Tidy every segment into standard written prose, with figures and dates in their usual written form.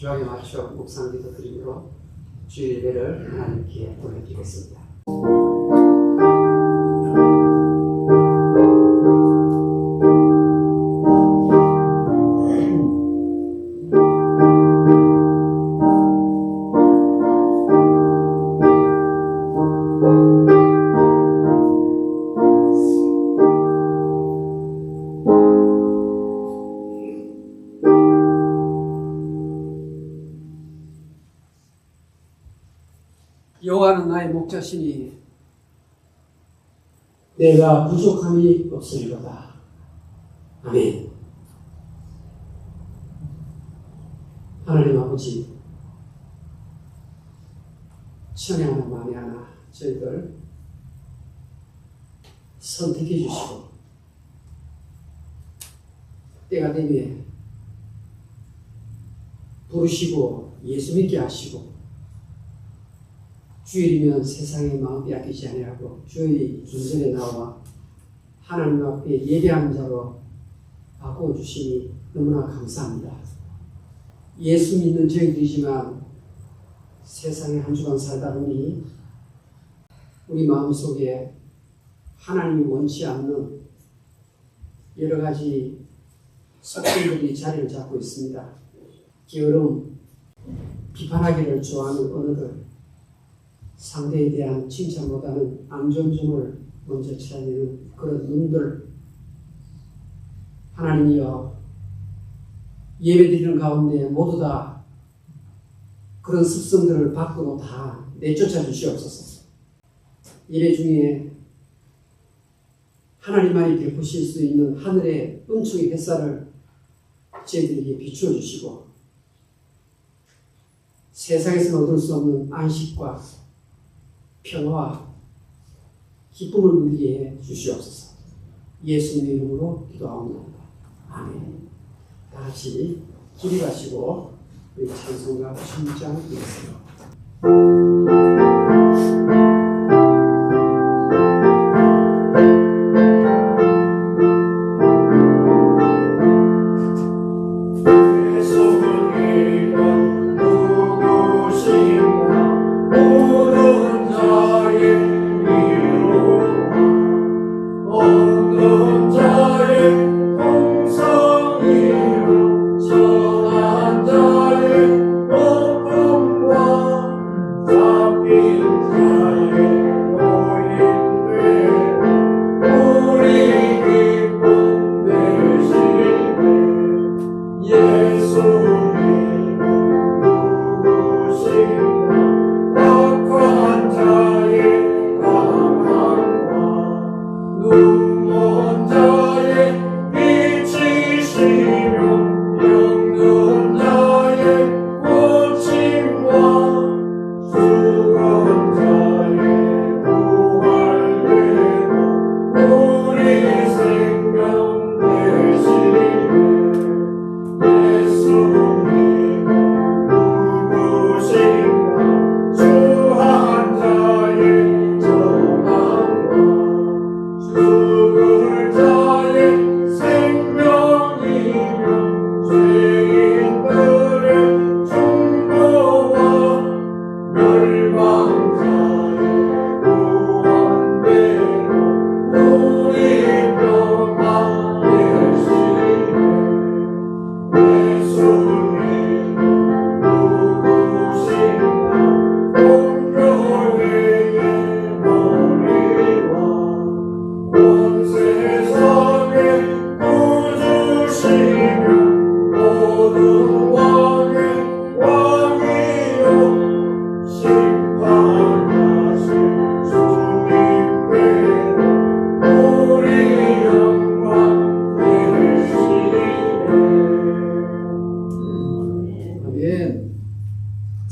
주약에 맞춰 묵상 기도 드림으로 주일 예배를 하나님께 올려드리겠습니다. 여호와는 나의 목자시니 내가 부족함이 없으리로다. 아멘. 하나님 아버지, 천에 하나 만에 하나 저희들 선택해 주시고 때가 되면 부르시고 예수 믿게 하시고 주일이면 세상의 마음 빼앗기지 아니하고 주의 존전에 나와 하나님 앞에 예배하는 자로 바꿔주시니 너무나 감사합니다. 예수 믿는 저희들이지만 세상에 한 주간 살다 보니 우리 마음속에 하나님이 원치 않는 여러 가지 속성들이 자리를 잡고 있습니다. 게으름, 비판하기를 좋아하는 언어들, 상대에 대한 칭찬보다는 앙존점을 먼저 찾아내는 그런 눈들, 하나님이여 예배드리는 가운데 모두 다 그런 습성들을 바꾸고 다 내쫓아 주시옵소서. 예배 중에 하나님만이 베푸실 수 있는 하늘의 은총의 햇살을 저희들에게 비추어 주시고 세상에서는 얻을 수 없는 안식과 평화와 기쁨을 누리게 해 주시옵소서. 예수님의 이름으로 기도하옵나이다. 아멘. 다 같이 기립하시고 우리 찬송가 16장 읽겠습니다.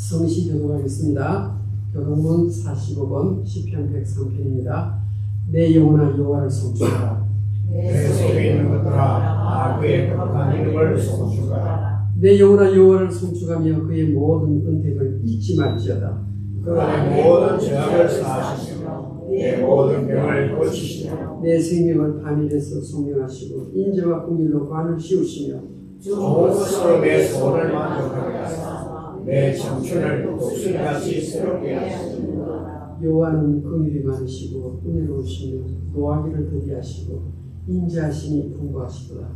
성시 교독하겠습니다. 교독문 45번 시편 103편입니다. 내 영혼아 여호와를 송축하라. 내 속에 있는 것들아 그의 거룩한 이름을 송축하라. 내 영혼아 여호와를 송축하며 그의 모든 은택을 잊지 말지어다. 그의 모든 죄악을 사하시며 내 모든 병을 고치시며 내 생명을 반일에서 송명하시고 인자와 긍휼로 관을 씌우시며 좋은 것으로 내 소원을 만족하게 하사 내 청춘을 독수리같이 새롭게 하시고 여호와는 긍휼이 많으시고 은혜로우시며 노하기를 더디하시고 인자하심이 풍부하시도다.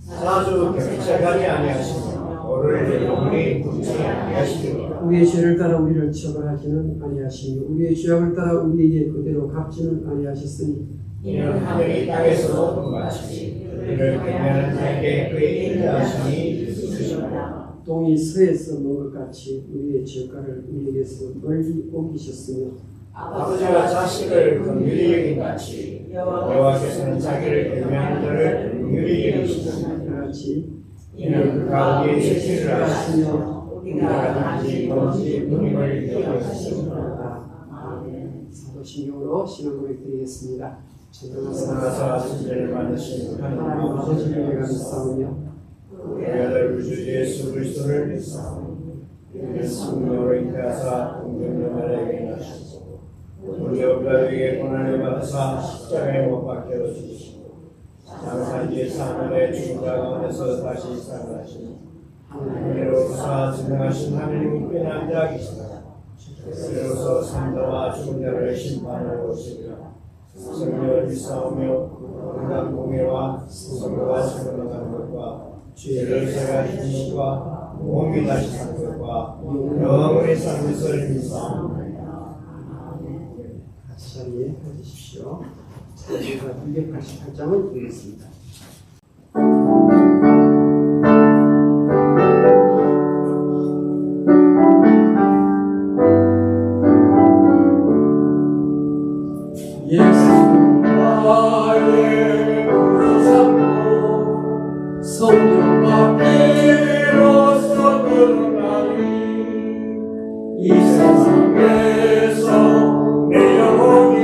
자주 격차가지 아니하시며 오를 영원히 굶지 아니하시리라. 우리의 죄를 따라 우리를 처벌하지는 아니하시며 우리의 죄악을 따라 우리에게 그대로 갚지는 아니하셨으니 이는 하늘이 땅에서 동같이 우리를 경외하는 자에게 그의 인자하심이 있으시니라. 똥이 서에서 먼 것 같이 우리의 죄가를 우리에게서 멀리 옮기셨으며 아버지가 자식을 긍휼히 여긴 같이 여호와께서는 자기를 경외하는 자를 긍휼히 여기시나니 같이 이는 그가 우리의 죄를 아시며 우리가 단지 뭔지 누님을 기억하시니라. 사도신경으로 신앙고백 드리겠습니다. 전능하사 천지를 만드신 하나님 하나님 아버지를 감사하며 우리 아들 우주 예수 그리스도를 믿사오니 이는 성령으로 잉태하사 동정녀마리아에게 나시고 우리 어부자에게 고난을 받으사 십자가에 못 박혀 죽으시고 장사지 사흘에 죽은 자 가운데서 다시 살아나시니 하늘로서 전능하신 하느님께 앉아 계시다. 그로서 산자와 죽은 자를 심판하러 오시리라. 성령을 믿사오며 건강 공예와 성도가 생각하는 것과 죄를 제하시는 것과 몸이 다시 사는 것과 영원히 사는 것을 믿사옵나이다. 같이 자리에 앉으십시오. 제가 288장을 읽겠습니다. 예수 나의 구주삼고 성령과 피로써 거듭나니 이 세상에서 내 영혼이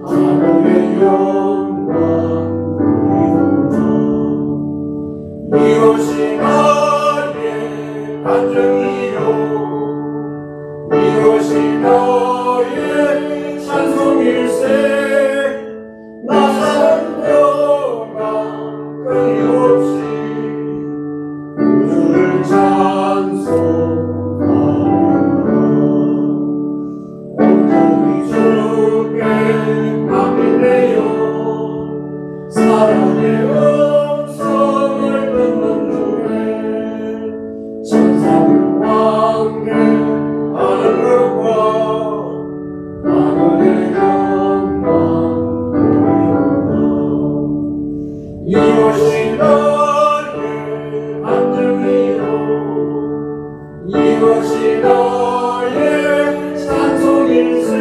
하늘의 영광 누리도다. 이것이 나의 간증이요 이것이 너의 찬송일세. 나 사는 동안 끊임없이 우주를 찬송하리라. 온전히 주께 맡기네요. 사랑의 음성을 듣는 중에 천사들 왕래하는 것과 하늘의 영광 보리로다. 이것이 너의 간증이요 이것이 너의 찬송일세.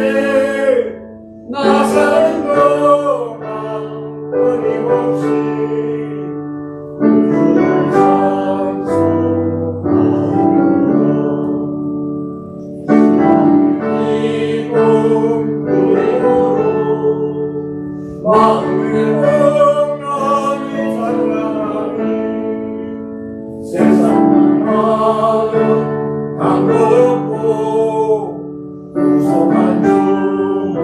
나 사는 동안 끊임없이 우주를 찬송하리라. 이꿈 누림으로 마음의 풍랑이 찬란하니 세상만 하는 강도 없고 구속한 주만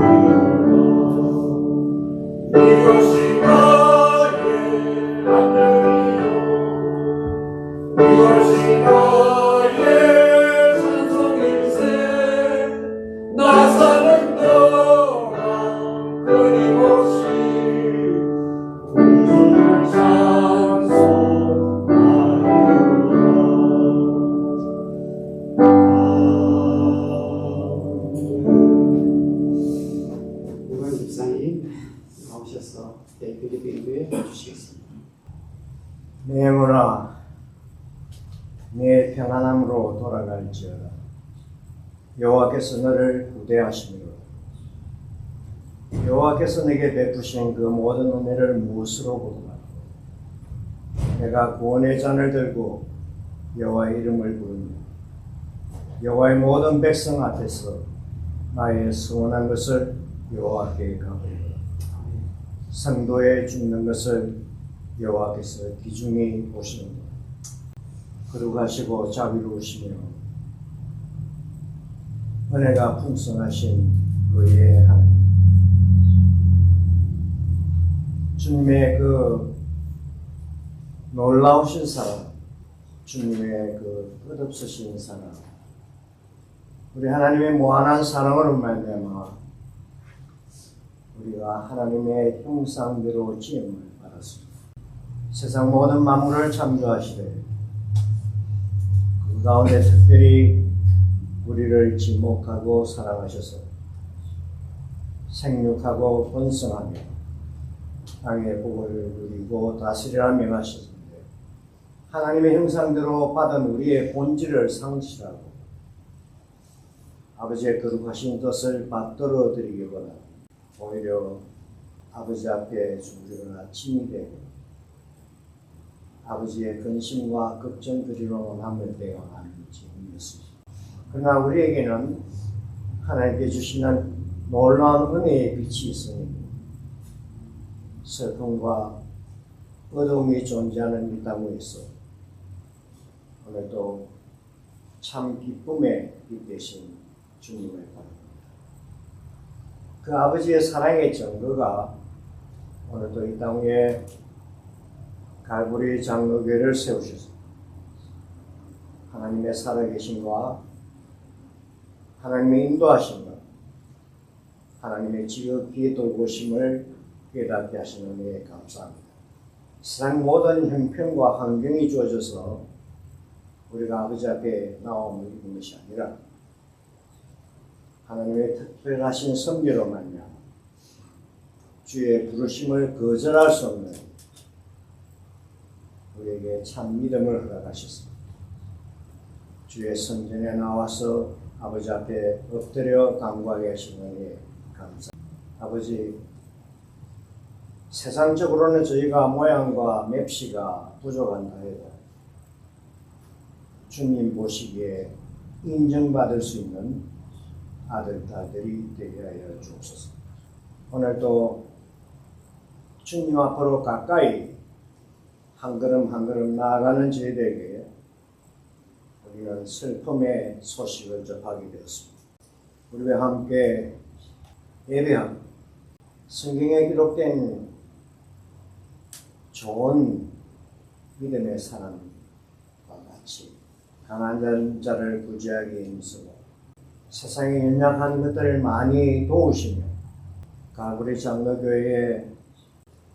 보이노라. 이것이 너의 하늘이요 이것이 너의 찬송일세. 나 사는 동안 끊임없이 우주를 찬송하리라. 우관 집사님 나오셔서 필리핀 교회 해주시겠습니다. 내 영혼아 내 평안함으로 돌아갈지어다. 여호와께서 너를 구대하시므로 여호와께서 내게 베푸신 그 모든 은혜를 무엇으로 보도록 내가 구원의 잔을 들고 여호와의 이름을 부르며 여호와의 모든 백성 앞에서 나의 서원한 것을 여호와께 갚으리라. 성도에 죽는 것을 여호와께서 귀중히 보시는도다. 거룩하시고 자비로우시며 은혜가 풍성하신 그의 하나님, 주님의 그 놀라우신 사랑, 주님의 그 끝없으신 사랑, 우리 하나님의 무한한 사랑으로 말미암아 우리가 하나님의 형상대로 지음을 받았습니다. 세상 모든 만물을 창조하시되 그 가운데 특별히 우리를 지목하고 사랑하셔서 생육하고 번성하며 땅의 복을 누리고 다스리라 명하셨는데, 하나님의 형상대로 받은 우리의 본질을 상실하고 아버지의 거룩하신 뜻을 받들어 드리기보다 오히려 아버지 앞에 우리가 짐이 되고 아버지의 근심과 걱정거리로 남을 때가 많은 짐이었습니다. 그러나 우리에게는 하나님께 주시는 놀라운 은혜의 빛이 있으니 슬픔과 어두움이 존재하는 이 땅 위에서 오늘도 참 기쁨의 빛 되신 주님을 바랍니다. 그 아버지의 사랑의 증거가 오늘도 이 땅 위에 갈보리 장로교회를 세우셔서 하나님의 살아계심과 하나님의 인도하심과 하나님의 지극히 돌보심을 깨닫게 하시는 은혜에 감사합니다. 세상 모든 형편과 환경이 주어져서 우리가 아버지 앞에 나옴을 입는 것이 아니라 하나님의 특별하신 선교로 말미암아 주의 부르심을 거절할 수 없는 우리에게 참 믿음을 허락하셨습니다. 주의 성전에 나와서 아버지 앞에 엎드려 간구하게 하시는 은혜에 감사합니다. 아버지, 세상적으로는 저희가 모양과 맵시가 부족한다 해도 주님 보시기에 인정받을 수 있는 아들, 딸들이 되게 하여 주옵소서. 오늘도 주님 앞으로 가까이 한 걸음 한 걸음 나아가는 저희들에게 우리는 슬픔의 소식을 접하게 되었습니다. 우리와 함께 예배한 성경에 기록된 좋은 믿음의 사람과 같이 강한 자를 구제하기에 힘쓰고 세상에 연약한 것들을 많이 도우시며 갈보리 장로교회의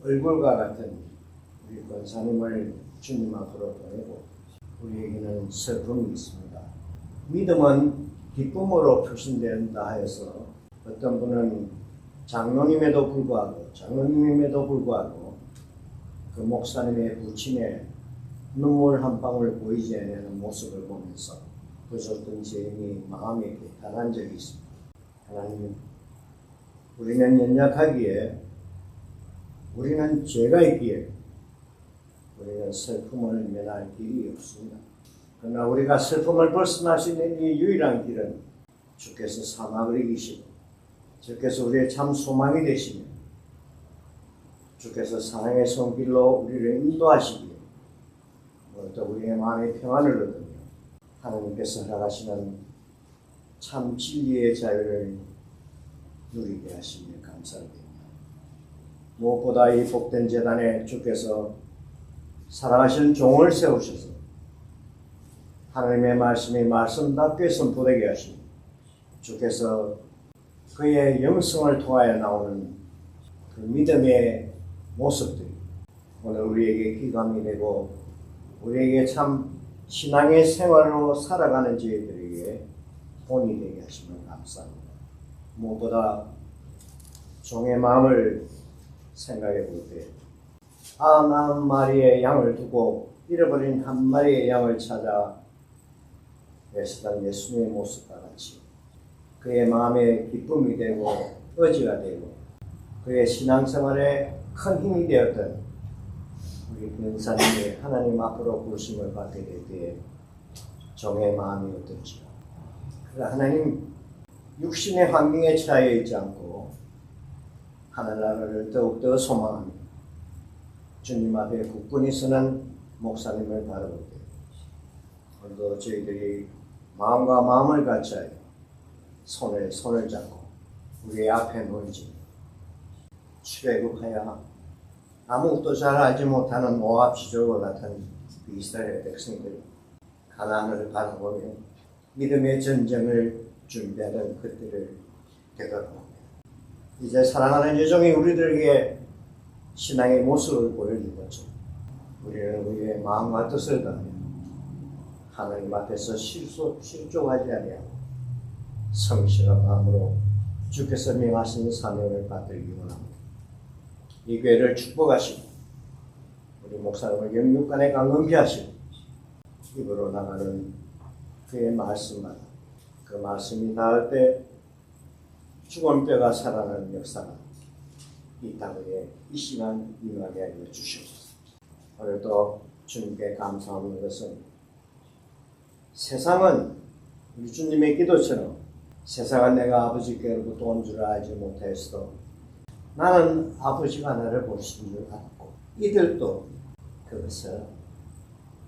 얼굴과 같은 우리 권사님을 주님 앞으로 보내고 우리에게는 슬픔이 있습니다. 믿음은 기쁨으로 표신된다 해서 어떤 분은 장로님에도 불구하고 그 목사님의 부침에 눈물 한 방울 보이지 않는 모습을 보면서 그저 어떤 죄인이 마음이 배탈한 적이 있습니다. 하나님, 우리는 연약하기에, 우리는 죄가 있기에 우리는 슬픔을 면할 길이 없습니다. 그러나 우리가 슬픔을 벗어날 수 있는 이 유일한 길은 주께서 사막을 이기시고 주께서 우리의 참 소망이 되시며 주께서 사랑의 손길로 우리를 인도하시기에 또 우리의 마음의 평안을 얻으며 하나님께서 허락하시는 참 진리의 자유를 누리게 하시며 감사드립니다. 무엇보다 이 복된 제단에 주께서 사랑하시는 종을 세우셔서 하나님의 말씀이 말씀답게 선포되게 하시며 주께서 그의 영성을 통하여 나오는 그 믿음의 모습들이 오늘 우리에게 기감이 되고 우리에게 참 신앙의 생활로 살아가는 저희들에게 본이 되게 하시면 감사합니다. 무엇보다 종의 마음을 생각해 볼 때 나 한 마리의 양을 두고 잃어버린 한 마리의 양을 찾아 애쓰던 예수님의 모습과 같이 그의 마음에 기쁨이 되고 의지가 되고 그의 신앙생활에 큰 힘이 되었던 우리 권사님이 하나님 앞으로 부르심을 받게 될 때에 종의 마음이 어떨지요. 그러나 하나님, 육신의 환경에 처해 있지 않고 하늘나라를 더욱더 소망하며 주님 앞에 굳건히 서는 목사님을 바라볼 때 오늘도 저희들이 마음과 마음을 같이하여 손을 잡고 우리의 앞에 놓이지 출애굽하여 아무것도 잘 알지 못하는 모압 시절과 같은 그 이스라엘 백성들 가나안을 바라보며 믿음의 전쟁을 준비하는 그때를 되돌아옵니다. 이제 사랑하는 여종이 우리들에게 신앙의 모습을 보여주고죠. 우리는 우리의 마음과 뜻을 다하며 하나님 앞에서 실족하지 아니하고 성실한 마음으로 주께서 명하신 사명을 받들기 원합니다. 이 교회를 축복하시고 우리 목사님을 영육간에 강건케 하시고 입으로 나가는 그의 말씀마다 그 말씀이 닿을 때 죽은 뼈가 살아나는 역사가 이 땅에 이 시간 임하게 하여 주시옵소서. 오늘도 주님께 감사하는 것은 세상은 우리 주님의 기도처럼 세상은 내가 아버지께로부터 온 줄 알지 못하였어도 나는 아버지가 나를 보신 줄 알았고 이들도 그것을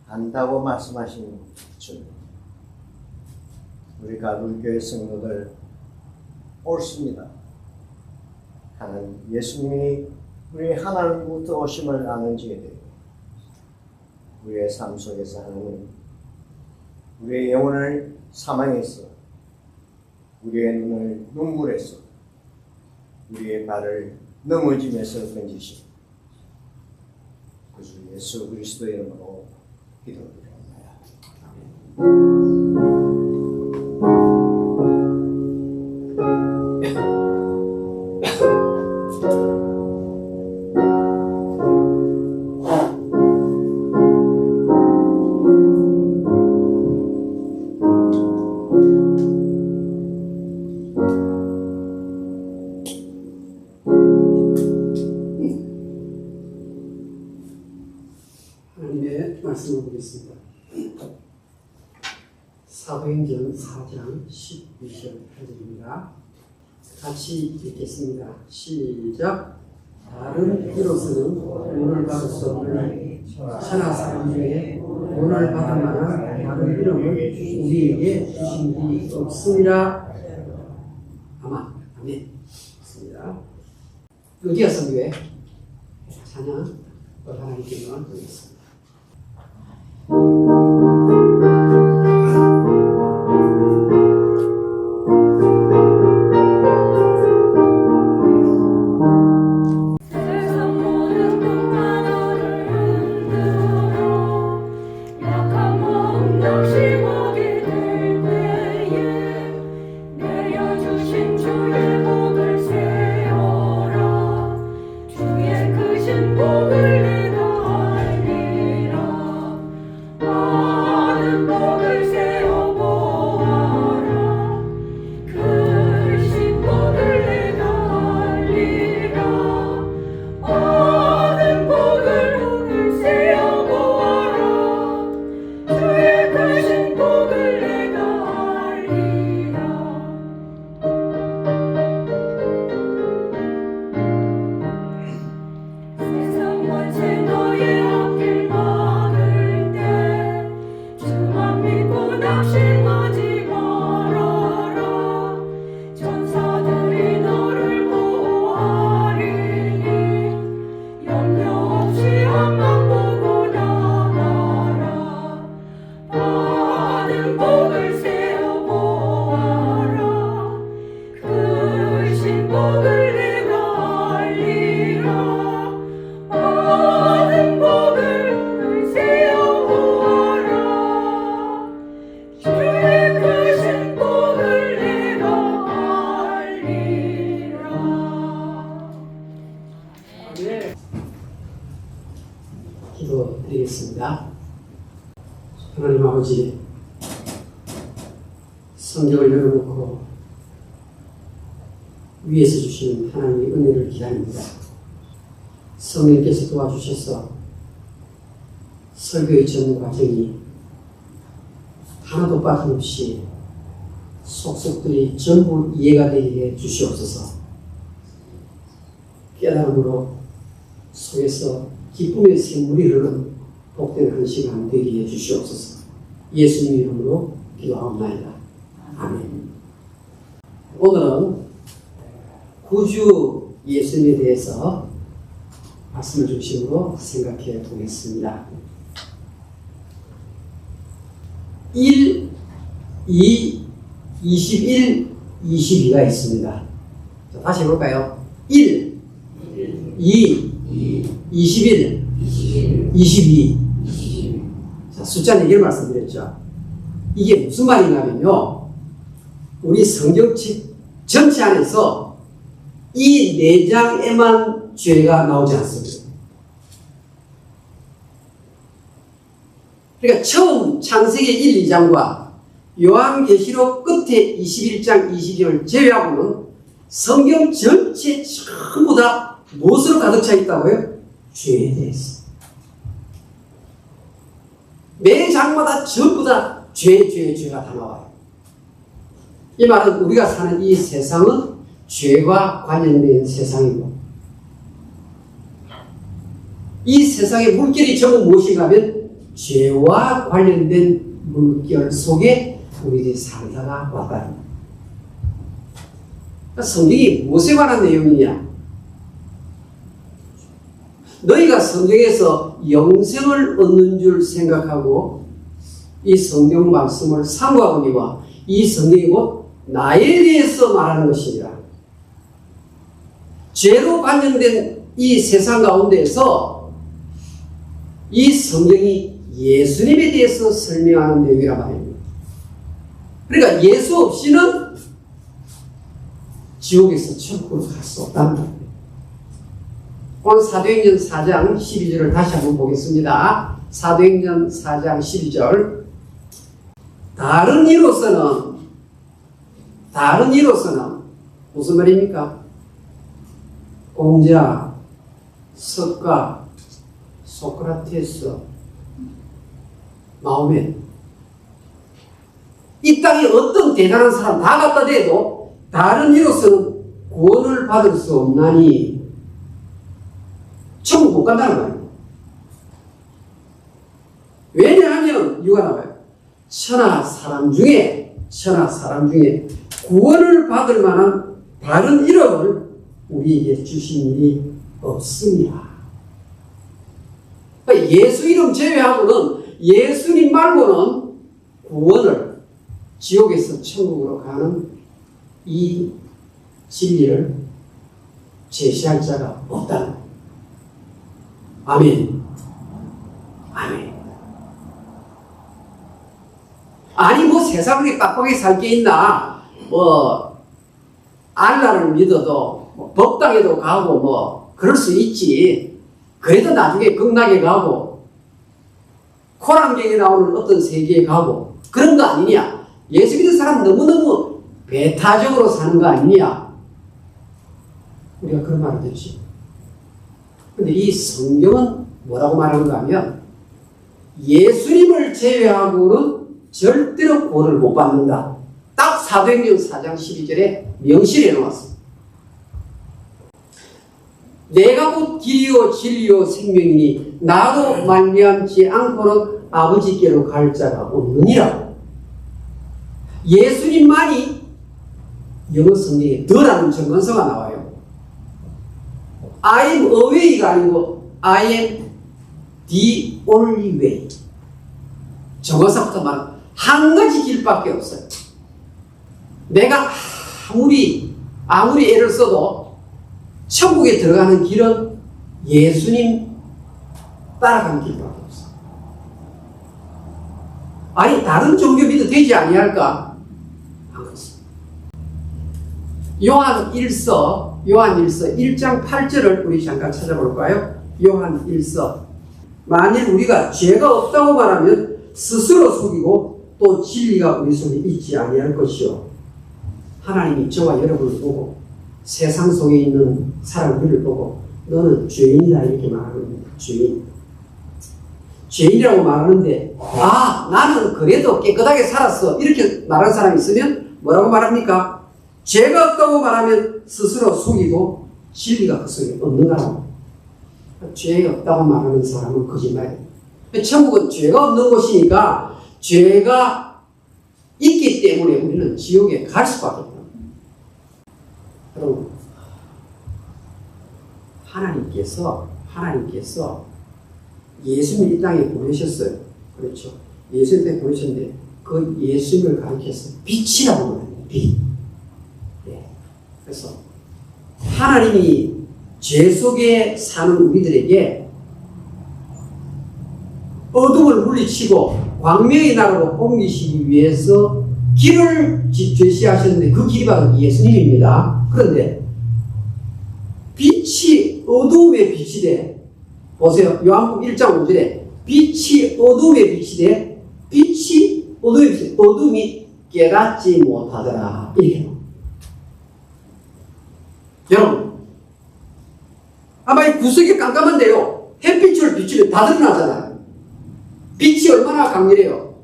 안다고 말씀하신 주님. 우리가 우리 교회 성도들 옳습니다. 하나님 예수님이 우리 하나님부터 오심을 아는지에 대해 우리의 삶 속에서 하나님 우리의 영혼을 사망에서 우리의 눈을 눈물에서 우리의 발을 넘어짐에서 건지시고 그 주 예수 그리스도의 이름으로 기도드립니다. 하나님의 말씀을 보겠습니다. 사도행전 4장 12절 8절입니다. 같이 읽겠습니다. 시작. 다른 이로서는 오늘 받을 수 없는 천하 사람 중에 오늘 받을 만한 다른 이름을 우리에게 주신 일이 없습니다. 아멘. 좋습니다. 의기어서 교회 찬양 하나님께만 드리겠습니다. 기도드리겠습니다. 하나님 아버지, 성경을 열어놓고 위에서 주시는 하나님의 은혜를 기다립니다. 성령께서 도와주셔서 설교의 전 과정이 하나도 빠짐없이 속속들이 전부 이해가 되게 해주시옵소서. 깨달음으로 속에서 기쁨의 샘물이 흐르는 복된 한 시간 되게 해주시옵소서. 예수님 이름으로 기도하옵나이다. 아멘. 오늘은 구주 예수님에 대해서 말씀을 중심으로 생각해 보겠습니다. 1, 2, 21, 22가 있습니다. 자, 다시 해볼까요? 1, 2, 21, 22. 자, 숫자 4개를 말씀드렸죠. 이게 무슨 말이냐면요. 우리 성경책 전체 안에서 이 4장에만 죄가 나오지 않습니다. 그러니까 처음 창세기 1, 2장과 요한계시록 끝에 21장, 22장을 제외하고는 성경 전체 전부 다 무엇으로 가득 차 있다고요? 죄에 대해서. 매 장마다 전부 다 죄가 다 나와요. 이 말은 우리가 사는 이 세상은 죄와 관련된 세상이고, 이 세상의 물결이 전부 무엇인가 하면 죄와 관련된 물결 속에 우리들이 살다가 왔다. 그러니까 성경이 무엇에 관한 내용이냐? 너희가 성경에서 영생을 얻는 줄 생각하고 이 성경 말씀을 상고하거니와 이 성경이 곧 나에 대해서 말하는 것이니라. 죄로 관련된 이 세상 가운데에서 이 성경이 예수님에 대해서 설명하는 내용이란 말입니다. 그러니까 예수 없이는 지옥에서 천국으로 갈 수 없다는 말입니다. 오늘 사도행전 4장 12절을 다시 한번 보겠습니다. 사도행전 4장 12절. 다른 이로서는 무슨 말입니까? 공자, 석가, 소크라테스, 마호멧, 이 땅에 어떤 대단한 사람 다 갖다 대도 다른 이로서는 구원을 받을 수 없나니 천국 못 간다는 말이에요. 왜냐하면 이유가 나와요. 천하 사람 중에 구원을 받을 만한 다른 이름을 우리에게 주신 일이 없습니다. 그러니까 예수 이름 제외하고는, 예수님 말고는 구원을, 지옥에서 천국으로 가는 이 진리를 제시할 자가 없다는 거예요. 아멘. 아멘. 아니 뭐 세상에 빡빡하게 살 게 있나? 뭐 알라를 믿어도 뭐 법당에도 가고 뭐 그럴 수 있지. 그래도 나중에 극락에 가고 코란경에 나오는 어떤 세계에 가고 그런 거 아니냐? 예수 믿는 사람 너무너무 배타적으로 사는 거 아니냐? 우리가 그런 말을 듣지. 근데 이 성경은 뭐라고 말하는가 하면 예수님을 제외하고는 절대로 구원을 못 받는다. 딱 사도행전 4장 12절에 명시해 놓았습니다. 내가 곧 길이요 진리요 생명이니 나로 말미암지 않고는 아버지께로 갈 자가 없느니라. 예수님만이 영어 성경에 더라는 정건서가 나와요. I am a way가 아니고 I am the only way. 정거서부터 말하면 한 가지 길밖에 없어요. 내가 아무리 애를 써도 천국에 들어가는 길은 예수님 따라가는 길밖에 없어요. 아니 다른 종교 믿어도 되지 아니할까? 안 그렇습니다. 요한 1서 1장 8절을 우리 잠깐 찾아볼까요? 요한 1서. 만일 우리가 죄가 없다고 말하면 스스로 속이고 또 진리가 우리 속에 있지 아니할 것이요. 하나님이 저와 여러분을 보고 세상 속에 있는 사람들을 보고 너는 죄인이다 이렇게 말합니다. 죄인이라고 말하는데 나는 그래도 깨끗하게 살았어 이렇게 말하는 사람이 있으면 뭐라고 말합니까? 죄가 없다고 말하면 스스로 속이고 진리가 그 속에 없는 거라고. 죄가 없다고 말하는 사람은 거짓말이에요. 천국은 죄가 없는 곳이니까 죄가 있기 때문에 우리는 지옥에 갈 수밖에 없다. 여러분, 하나님께서 예수님 이 땅에 보내셨어요. 그렇죠. 예수님 때 보내셨는데 그 예수님을 가리켜서 빛이라고 말해요. 빛. 예. 그래서 하나님이 죄 속에 사는 우리들에게 어둠을 물리치고 광명의 나라로 옮기시기 위해서 길을 제시하셨는데 그 길이 바로 예수님입니다. 그런데 빛이 어두움의 빛이 돼. 보세요. 요한복음 1장 5절에 빛이 어둠의 빛이 돼. 빛이 어둠의 빛이 돼. 어둠이 깨닫지 못하더라. 이렇게 나옵니다. 여러분, 아마 이 구석이 깜깜한데요. 햇빛을 비추면 다 드러나잖아요. 빛이 얼마나 강렬해요.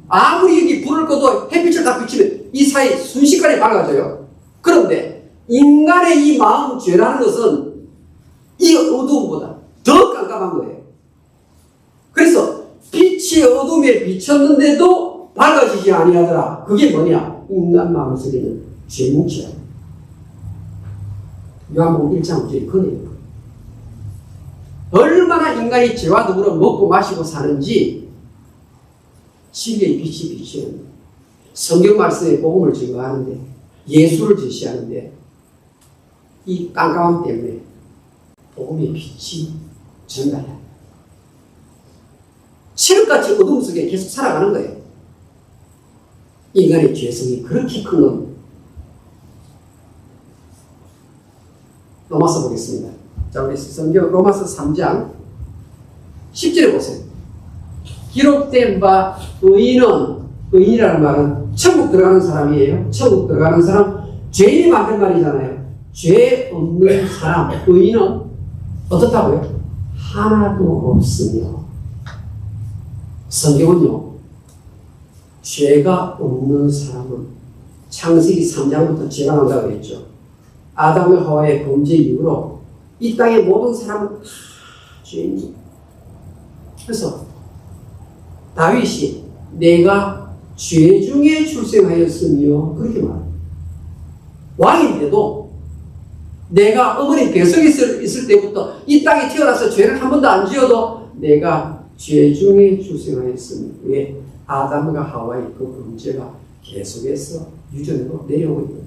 아무리 여기 불을 꺼도 햇빛을 다 비추면 이 사이 순식간에 밝아져요. 그런데 인간의 이 마음 죄라는 것은 이 어두움보다 더 깜깜한 거예요. 그래서 빛이 어둠에 비쳤는데도 밝아지지 아니하더라. 그게 뭐냐? 인간 마음 속에는 죄뭉치야. 요한복음 1장 5절이 그 내용. 얼마나 인간이 죄와 더불어 먹고 마시고 사는지 진리의 빛이 비치는 성경 말씀의 복음을 증거하는데 예수를 제시하는데 이 깜깜함 때문에 복음의 빛이 전달해야 합니다. 칠흑같이 어둠 속에 계속 살아가는 거예요. 인간의 죄성이 그렇게 큰 겁니다. 로마서 보겠습니다. 자, 우리 성경 로마서 3장 10절에 보세요. 기록된 바 의인이라는 말은 천국 들어가는 사람이에요. 천국 들어가는 사람, 죄인이 만든 말이잖아요. 죄 없는 사람, 의인은 어떻다고요? 하나도 없으며. 성경은요, 죄가 없는 사람은 창세기 3장부터 죄가 난다고 했죠. 아담과 하와의 범죄 이후로 이 땅의 모든 사람은 다 죄인입니다. 그래서 다윗이 내가 죄 중에 출생하였으며 그렇게 말합니다. 왕인데도 내가 어머니 뱃속에 있을 때부터 이 땅에 태어나서 죄를 한 번도 안 지어도 내가 죄 중에 출생하였으며 왜? 아담과 하와의 그 범죄가 계속해서 유전으로 내려오고 있는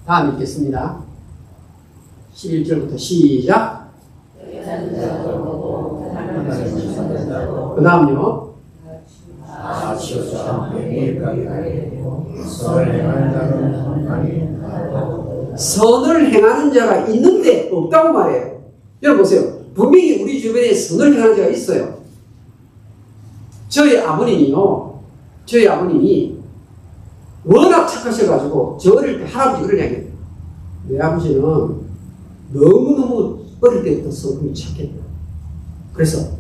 다음 읽겠습니다. 11절부터 시작. 그 다음요. 선을 행하는 자가 있는데 없다고 말해요. 여러분 보세요. 분명히 우리 주변에 선을 행하는 자가 있어요. 저희 아버님이 워낙 착하셔가지고 저 어릴 때 할아버지 그런 이야기해요. 내 아버지는 너무너무 어릴 때부터 성품이 착했다. 그래서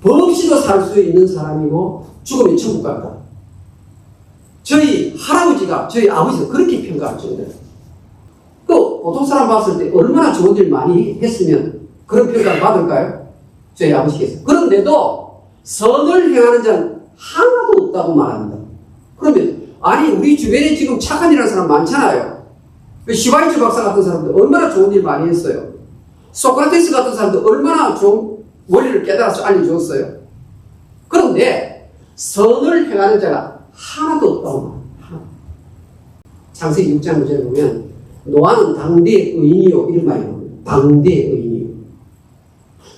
법없이도 살 수 있는 사람이고 죽으면 천국 간다. 저희 할아버지가 저희 아버지가 그렇게 평가할 정도예요. 또 보통 사람 봤을 때 얼마나 좋은 일 많이 했으면 그런 평가를 받을까요? 저희 아버지께서. 그런데도 선을 행하는 자는 하나도 없다고 말합니다. 그러면 아니 우리 주변에 지금 착한 일하는 사람 많잖아요. 시바이츠 박사 같은 사람들 얼마나 좋은 일 많이 했어요. 소크라테스 같은 사람들 얼마나 좋은 원리를 깨달아서 알려주었어요. 그런데 선을 행하는 자가 하나도 없다고 말합니다. 창세기 6장 9절에 보면 노아는 당대의 의인이요 이런 말이 나옵니다. 당대의 의인이요.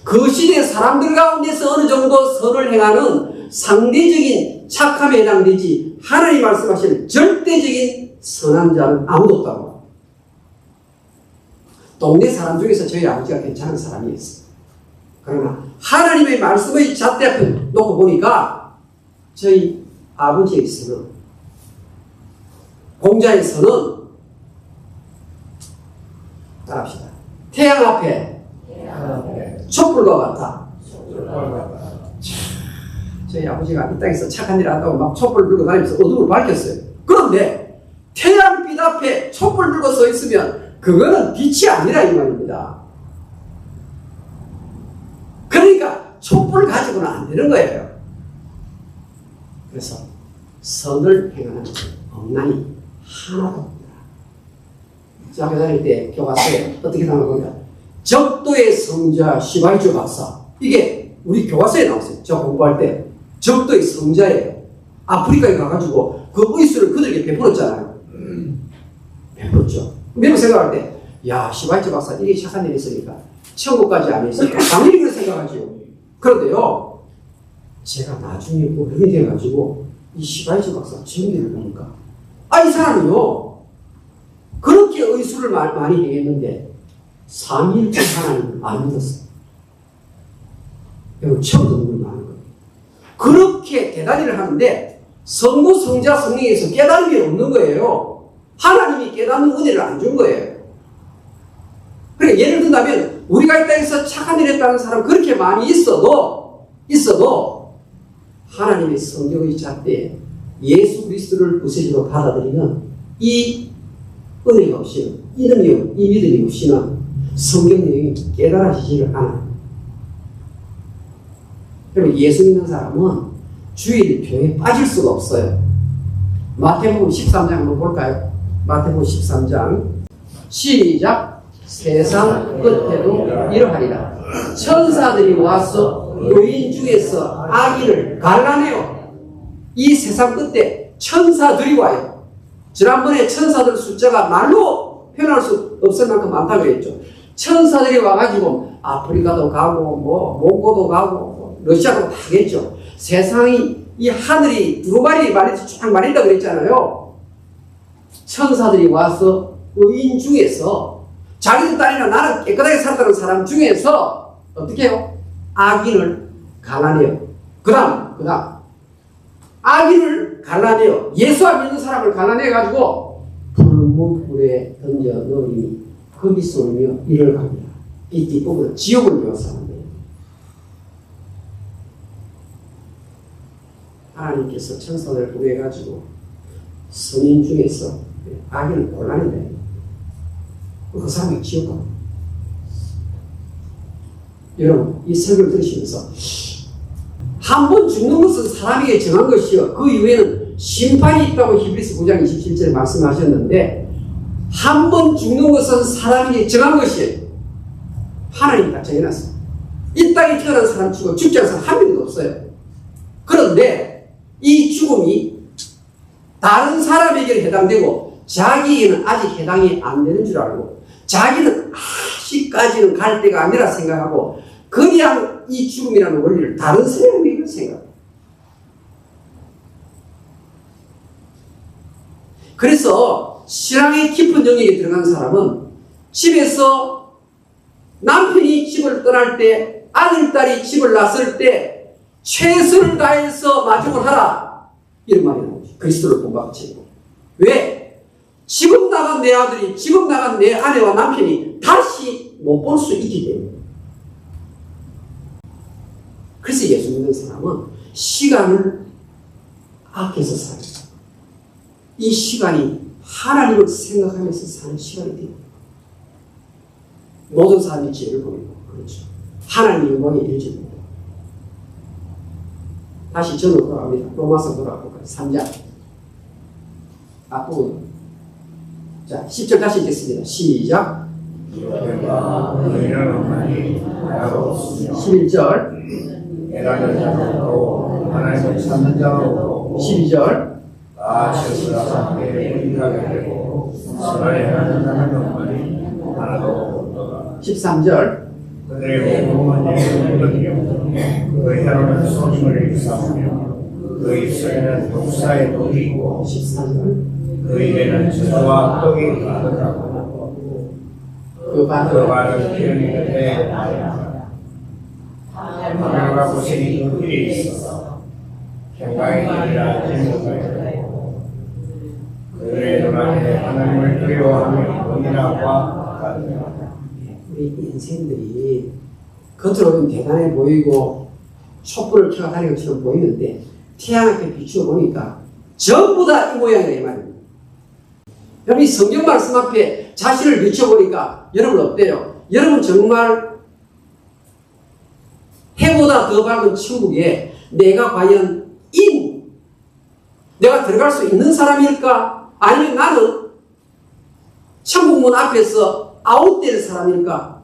그 시대 사람들 가운데서 어느 정도 선을 행하는 상대적인 착함에 해당되지 하나님 말씀하시는 절대적인 선한 자는 아무도 없다고 합니다. 동네 사람 중에서 저희 아버지가 괜찮은 사람이 있어요. 그러나 하나님의 말씀의 잣대 앞에 놓고 보니까 저희 아버지의 선은 공자의 선은 따라합시다. 태양 앞에 촛불과 같다. 저희 아버지가 이 땅에서 착한 일을 한다고 막 촛불을 들고 다니면서 어둠을 밝혔어요. 그런데 태양빛 앞에 촛불 들고 서 있으면 그거는 빛이 아니라 이 말입니다. 그러니까 촛불 가지고는 안 되는 거예요. 그래서 선을 행하는 억난이 하나도 없다. 저 학교 다닐 때 교과서에 어떻게 나오는가? 적도의 성자 시바이주 박사. 이게 우리 교과서에 나왔어요. 제가 공부할 때. 적도의 성자예요. 아프리카에 가가지고 그 의술을 그들에게 베풀었잖아요. 베풀었죠. 여러분 생각할 때, 야, 시바이처 박사 이렇게 착한 일이 있으니까 천국까지 안 있으니까 당연히 그렇게 생각하지요. 그런데요, 제가 나중에 어른이 돼가지고 이 시바이처 박사 전기를 보니까, 이 사람이요, 그렇게 의술을 많이 행했는데 3일째 하나님을 안 믿었어요. 여러분 처음 듣는 걸 많은 거예요. 그렇게 대단히를 하는데 성부, 성자, 성령에서 깨달음이 없는 거예요. 하나님이 깨닫는 은혜를 안 준 거예요. 그러니까 예를 든다면 우리가 이 땅에서 착한 일을 했다는 사람 그렇게 많이 있어도 하나님의 성령의 잣대에 예수 그리스도를 구세주로 받아들이면 이 은혜가 없이는 이 믿음이 없이는 성경 내용이 깨달아지지를 않아요. 그러면 예수 믿는 사람은 주일 교회에 빠질 수가 없어요. 마태복음 13장 한번 볼까요? 마태복음 13장 시작. 세상 끝에도 이러하리라. 천사들이 와서 여인 중에서 아기를 갈라내요. 이 세상 끝에 천사들이 와요. 지난번에 천사들 숫자가 말로 표현할 수 없을 만큼 많다고 했죠. 천사들이 와가지고 아프리카도 가고 몽고도 가고 러시아도 가겠죠. 세상이 이 하늘이 두루마리 말이지 쫙 말린다 그랬잖아요. 천사들이 와서 의인 중에서 자기들 딸이나 나는 깨끗하게 살았다는 사람 중에서 어떻게 해요? 악인을 갈라내요. 그 다음 악인을 갈라내요. 예수 안 믿는 사람을 갈라내가지고 불문불에 던져 넣으니 거기서 울며 이를 갑니다. 이 뒷부분은 지옥을 묘사합니다. 하나님께서 천사들을 보내가지고 선인 중에서 악인을 골라낸다. 그 사람이 지옥 갑니다. 여러분, 이 설교를 들으시면서 한 번 죽는 것은 사람에게 정한 것이요. 그 이후에는 심판이 있다고 히브리서 9장 27절에 말씀하셨는데 한 번 죽는 것은 사람에게 정한 것이에요. 하나님이 다 정해놨어요. 이 땅에 태어난 사람 치고 죽지 않은 사람 한 명도 없어요. 그런데 이 죽음이 다른 사람에게 해당되고 자기에게는 아직 해당이 안 되는 줄 알고 자기는 아직까지는 갈 때가 아니라 생각하고 그냥 이 죽음이라는 원리를 다른 사람에게 생각해요. 그래서 신앙의 깊은 영역에 들어간 사람은 집에서 남편이 집을 떠날 때 아들, 딸이 집을 났을 때 최선을 다해서 마중을 하라 이런 말이 나오죠. 그리스도를 본받치고. 왜? 지금 나간 내 아들이 지금 나간 내 아내와 남편이 다시 못 볼 수 있기 때문에. 그래서 예수 믿는 사람은 시간을 아껴서 살아요. 이 시간이 하나님을 생각하면서 사는 시간이 돼요. 모든 사람이 죄를 보이고 그렇죠. 하나님의 영광에 이르지 못해요. 다시 전으로 돌아갑니다. 로마서 돌아볼까요? 3장 앞부분. 자, 10절 다시 읽겠습니다. 시작. 11절 깨닫는 자는 없고 하나님을 찾는 자는 없고 12절 스스로 함께 인하게 되고 선을 행하는 자는 없나니 하나도 없도다. 13절 그들의 공공은 예수님이요 그 혀로는 소임을 일삼으며 그 입술에는 독사의 독이 있고 14절 그 입에는 저주와 떡이 가득하고 그 말은 기운이 그때 하늘과 고생이 그 길이 있어 평강의 길이라 제목하여 그들의 눈앞에 하나님을 두려워하며 은혜와 같으라. 우리 인생들이 겉으로는 대단해 보이고 촛불을 켜고 다니는 것처럼 보이는데 태양 앞에 비추어 보니까 전부 다 이 모양이다 이 말입니다. 여러분 이 성경 말씀 앞에 자신을 비춰보니까 여러분 어때요? 여러분 정말 해보다 더 밝은 천국에 내가 과연 내가 들어갈 수 있는 사람일까? 아니면 나는 천국문 앞에서 아웃될 사람일까?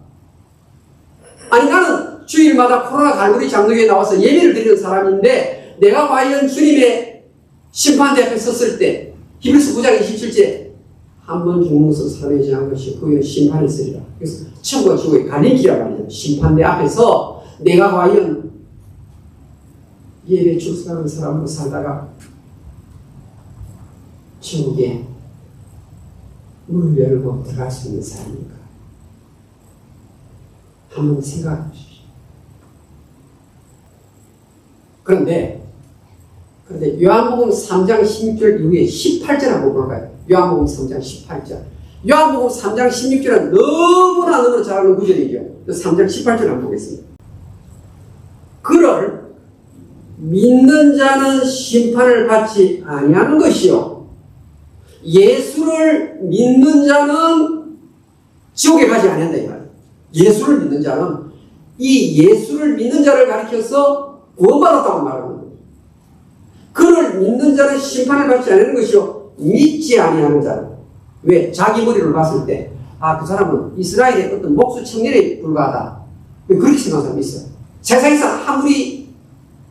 아니 나는 주일마다 코로나 갈고리 장로교에 나와서 예배를 드리는 사람인데 내가 과연 주님의 심판대 앞에 섰을 때 히브리서 9장 27절 한 번 죽는 것은 살아나지 않은 것이 그 후에 심판이 있으리라. 그래서 천국과 지옥의 갈림길이란 말이죠. 심판대 앞에서 내가 과연 예배 출석하는 사람으로 살다가 천국에 문을 열고 들어갈 수 있는 사람입니까? 한번 생각해 보십시오. 그런데 요한복음 3장 16절 이후에 18절 한번 볼까요? 요한복음 3장 18절. 요한복음 3장 16절은 너무나 잘 아는 구절이죠. 3장 18절 한번 보겠습니다. 그를 믿는 자는 심판을 받지 아니하는 것이요 예수를 믿는 자는 지옥에 가지 아니한다 이 말이에요. 예수를 믿는 자는 이 예수를 믿는 자를 가리켜서 구원받았다고 말하는 거예요. 그를 믿는 자는 심판을 받지 않는 것이요 믿지 아니하는 자는 왜? 자기 머리를 봤을 때 그 사람은 이스라엘의 어떤 목수 청년에 불과하다 그렇게 생각하는 사람이 있어요. 세상에서 아무리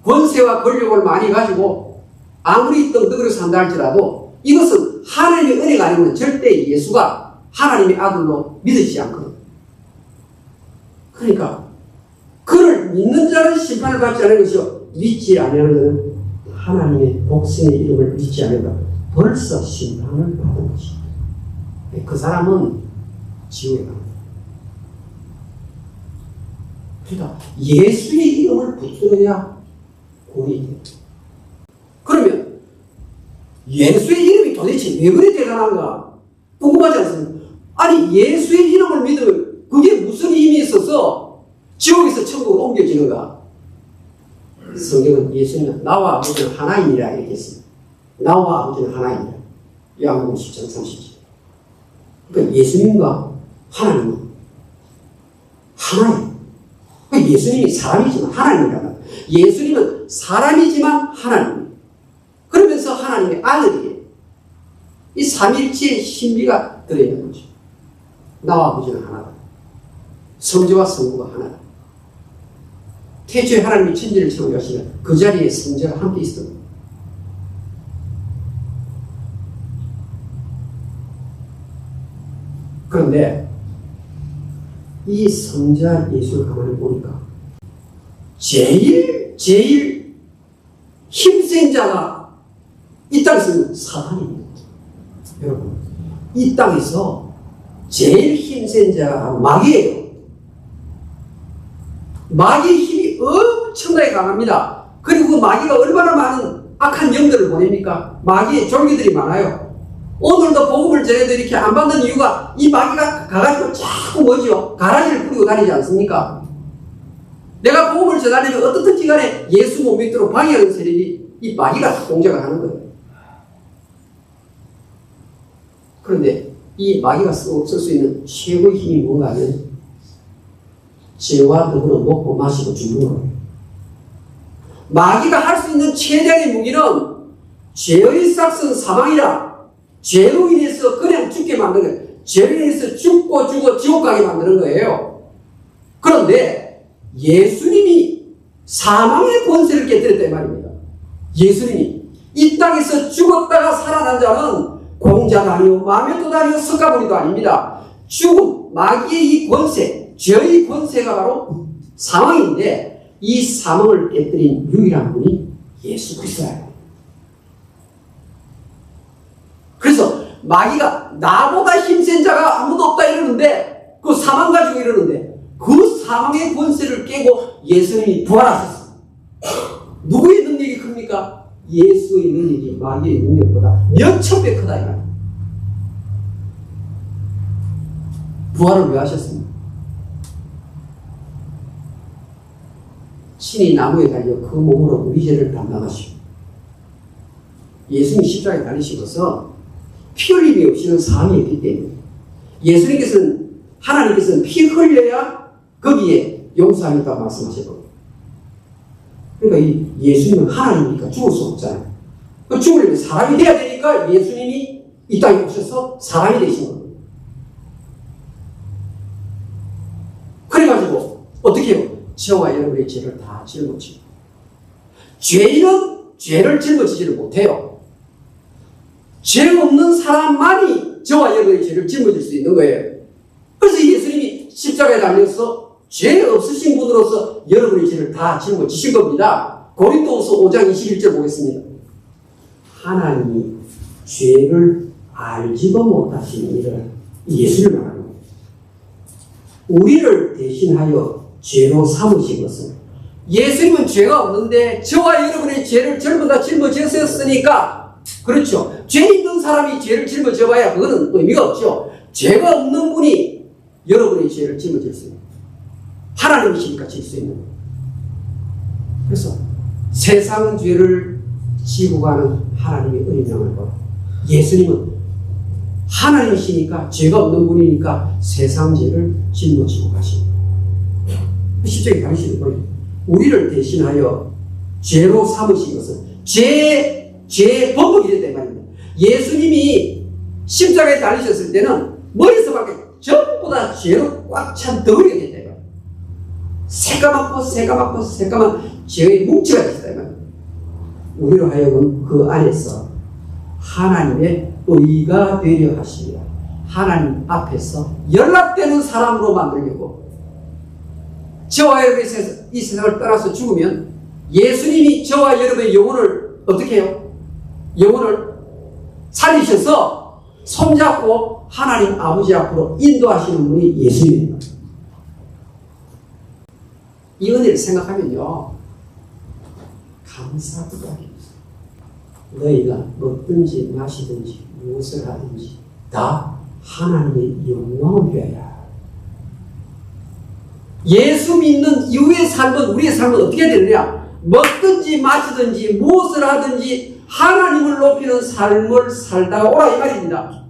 권세와 권력을 많이 가지고 아무리 떵떵거리고 산다 할지라도 이것은 하나님의 은혜가 아니면 절대 예수가 하나님의 아들로 믿어지지 않거든요. 그러니까 그를 믿는 자는 심판을 받지 않는 것이요 믿지 아니하는 자는 하나님의 복생의 이름을 믿지 않는다. 벌써 심판을 받은 것이다. 그 사람은 지옥에 갑니다. 그러니까 예수의 이름을 붙들어야 구원이 돼요. 그러면 예수의 이름이 도대체 왜 그리 대단한가 궁금하지 않습니까? 아니 예수의 이름을 믿으면 그게 무슨 힘이 있어서 지옥에서 천국으로 옮겨지는가? 성경은 예수님은 나와 아버지는 하나이니라 이렇게 했습니다. 나와 아버지는 하나이니라. 요한복음 10장 30절. 그러니까 예수님과 하나님은 하나예요. 예수님이 사람이지만 하나님이란 예수님은 사람이지만 하나님. 그러면서 하나님의 아들이에요. 이 삼일체의 신비가 들어있는 거죠. 나와 아버지는 하나다. 성자와 성부가 하나다. 태초에 하나님이 천지를 창조하시면 그 자리에 성자가 함께 있었던 겁니다. 그런데 이 성자 예수를 가만히 보니까 제일 힘센 자가 이 땅에서는 사탄입니다. 여러분 이 땅에서 제일 힘센 자가 마귀예요. 마귀의 힘이 엄청나게 강합니다. 그리고 그 마귀가 얼마나 많은 악한 영들을 보냅니까? 마귀의 종기들이 많아요. 오늘도 복음을 전해도 이렇게 안 받는 이유가 이 마귀가 가가지고 자꾸 뭐지요? 가라지를 뿌리고 다니지 않습니까? 내가 복음을 전하려면 어떻든지 간에 예수 못 믿도록 방해하는 세력이 이 마귀가 공작을 하는 거예요. 그런데 이 마귀가 쓸 수 있는 최고의 힘이 뭔가 하면 죄와 더불어 먹고 마시고 죽는 거예요. 마귀가 할 수 있는 최대한의 무기는 죄의 삭은 사망이라 죄로 인해서 그냥 죽게 만드는 거예요. 죄로 인해서 죽고 죽어 지옥 가게 만드는 거예요. 그런데 예수님이 사망의 권세를 깨뜨렸단 말입니다. 예수님이 이 땅에서 죽었다가 살아난 자는 공자도 아니고 마면도 아니고 석가모니도 아닙니다. 죽음, 마귀의 이 권세, 죄의 권세가 바로 사망인데 이 사망을 깨뜨린 유일한 분이 예수 그리스도예요. 그래서 마귀가 나보다 힘센 자가 아무도 없다 이러는데 그 사망 가지고 이러는데 그 사망의 권세를 깨고 예수님이 부활하셨어요. 누구의 능력이 큽니까? 예수의 능력이 마귀의 능력보다 몇천 배 크다 이 말이에요. 부활을 왜 하셨습니까? 신이 나무에 달려 그 몸으로 우리 죄를 담당하시고 예수님이 십자가에 달리시고서 피 흘림이 없이는 사함이 없기 때문에 예수님께서는 하나님께서는 피 흘려야 거기에 용서함이 있다고 말씀하셨거든요. 그러니까 이 예수님은 하나님이니까 죽을 수 없잖아요. 그 죽으려면 사람이 돼야 되니까 예수님이 이 땅에 오셔서 사람이 되신 겁니다. 그래가지고 어떻게 해요? 저와 여러분의 죄를 다 짊어지고 죄인은 죄를 짊어지지를 못해요. 죄 없는 사람만이 저와 여러분의 죄를 짊어질 수 있는 거예요. 그래서 예수님이 십자가에 달려서 죄 없으신 분으로서 여러분의 죄를 다 짊어지신 겁니다. 고린도후서 5장 21절 보겠습니다. 하나님이 죄를 알지도 못하신 이를 예수를 말합니다. 우리를 대신하여 죄로 삼으신 것은 예수님은 죄가 없는데 저와 여러분의 죄를 전부 다 짊어졌으니까 그렇죠. 죄 있는 사람이 죄를 짊어져봐야 그거는 의미가 없죠. 죄가 없는 분이 여러분의 죄를 짊어질 수 있는 하나님이시니까 질 수 있는 거예요. 그래서 세상 죄를 지고 가는 하나님의 은명을 보고 예수님은 하나님이시니까 죄가 없는 분이니까 세상 죄를 짊어지고 가십니다. 10절에 가르치는 거예요. 우리를 대신하여 죄로 삼으신 것은 죄의 범벅이 됐단 말입니다. 예수님이 십자가에 달리셨을 때는 머리에서 밖에 전부 다 죄로 꽉 찬 덩어리가 됐다. 새까맣고 죄의 뭉치가 됐다. 우리로 하여금 그 안에서 하나님의 의가 되려 하시며 하나님 앞에서 연락되는 사람으로 만들려고 저와 여러분이 이 세상을 떠나서 죽으면 예수님이 저와 여러분의 영혼을 어떻게 해요? 영혼을 살리셔서 손잡고 하나님 아버지 앞으로 인도하시는 분이 예수님입니다. 이 은혜를 생각하면요 감사합니다. 너희가 먹든지 마시든지 무엇을 하든지 다 하나님의 영광을 위하여. 예수 믿는 이후의 삶은 우리의 삶은 어떻게 되느냐? 먹든지 마시든지 무엇을 하든지 하나님을 높이는 삶을 살다가 오라 이 말입니다.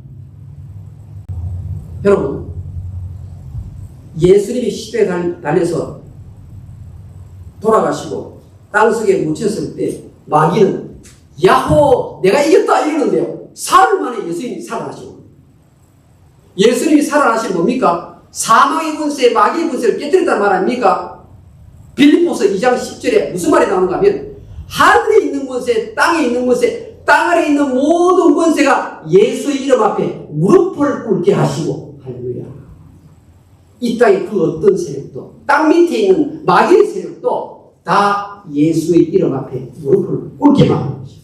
여러분 예수님이 십자가에 달려서 돌아가시고 땅속에 묻혔을 때 마귀는 야호 내가 이겼다 이러는데요. 사흘 만에 예수님이 살아나시고 예수님이 살아나시면 뭡니까? 사망의 군세 마귀의 군세를 깨뜨렸단 말 아닙니까? 빌립보서 2장 10절에 무슨 말이 나오는가 하면 하늘에 있는 권세 땅에 있는 권세 땅 아래에 있는 모든 권세가 예수의 이름 앞에 무릎을 꿇게 하시고 할렐루야. 이 땅의 그 어떤 세력도 땅 밑에 있는 마귀의 세력도 다 예수의 이름 앞에 무릎을 꿇게 만드는 것이죠.